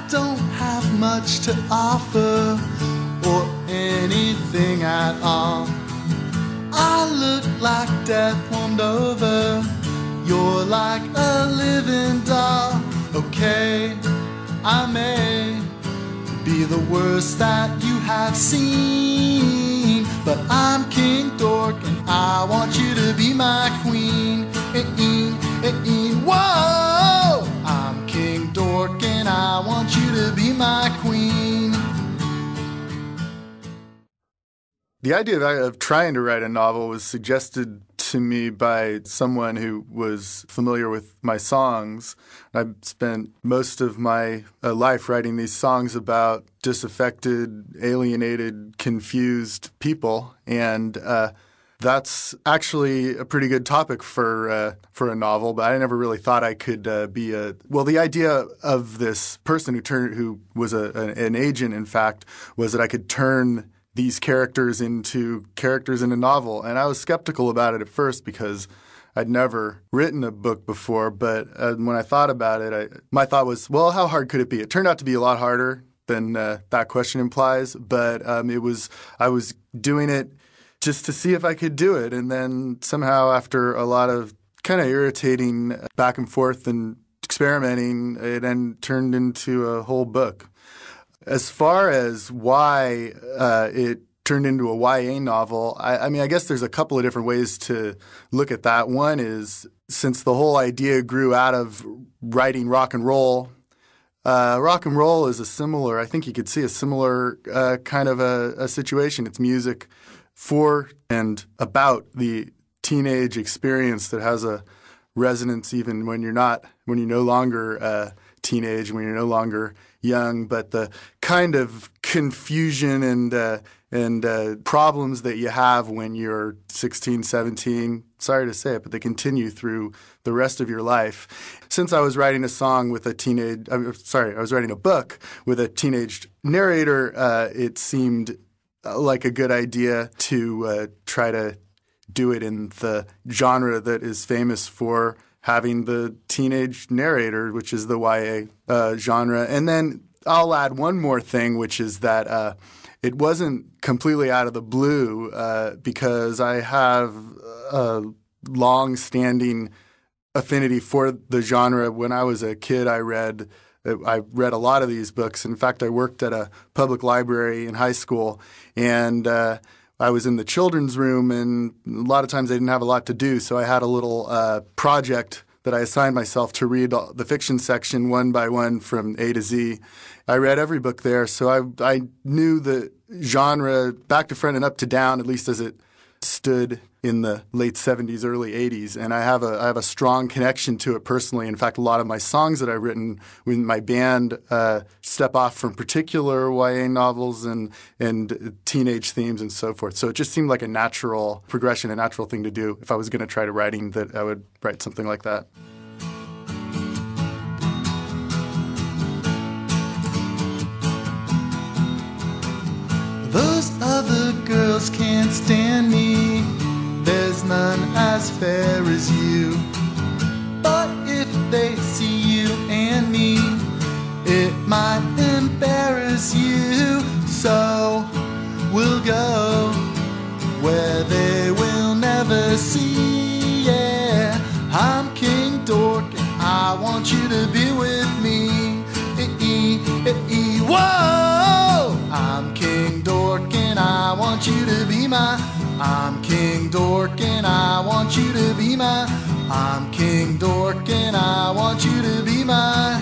don't have much to offer or anything at all. I look like death warmed over. You're like a living doll. Okay, I may be the worst that you have seen, but I'm King Dork and I want you to be my queen. Whoa! I'm King Dork and I want you to be my queen. The idea of trying to write a novel was suggested to me by someone who was familiar with my songs. I've spent most of my life writing these songs about disaffected, alienated, confused people, and that's actually a pretty good topic for a novel. But I never really thought I could be a well. The idea of this person who was an agent, in fact, was that I could turn these characters into characters in a novel. And I was skeptical about it at first because I'd never written a book before. But when I thought about it, my thought was, well, how hard could it be? It turned out to be a lot harder than that question implies. But I was doing it just to see if I could do it. And then somehow after a lot of kind of irritating back and forth and experimenting, it then turned into a whole book. As far as why it turned into a YA novel, I mean, I guess there's a couple of different ways to look at that. One is, since the whole idea grew out of writing rock and roll is I think you could see a similar kind of a situation. It's music for and about the teenage experience that has a resonance even when you're no longer teenage, when you're no longer young, but the kind of confusion and problems that you have when you're 16, 17, sorry to say it, but they continue through the rest of your life. Since I was writing I was writing a book with a teenage narrator, it seemed like a good idea to try to do it in the genre that is famous for having the teenage narrator, which is the YA genre. And then I'll add one more thing, which is that it wasn't completely out of the blue because I have a long-standing affinity for the genre. When I was a kid, I read a lot of these books. In fact, I worked at a public library in high school, and I was in the children's room, and a lot of times I didn't have a lot to do, so I had a little project that I assigned myself to read the fiction section one by one from A to Z. I read every book there, so I knew the genre back to front and up to down, at least as it stood in the late 70s, early 80s, and I have a strong connection to it personally. In fact, a lot of my songs that I've written with my band step off from particular YA novels and teenage themes and so forth. So it just seemed like a natural progression, a natural thing to do. If I was going to try to writing, that I would write something like that. Those other girls can't stand me. There's none as fair as you. But if they see you and me, it might embarrass you. So we'll go where they will never see. Yeah, I'm King Dork and I want you to be with me. Whoa! I'm King Dork and I want you to be my. I'm King Dork and I want you to be my. I'm King Dork and I want you to be my.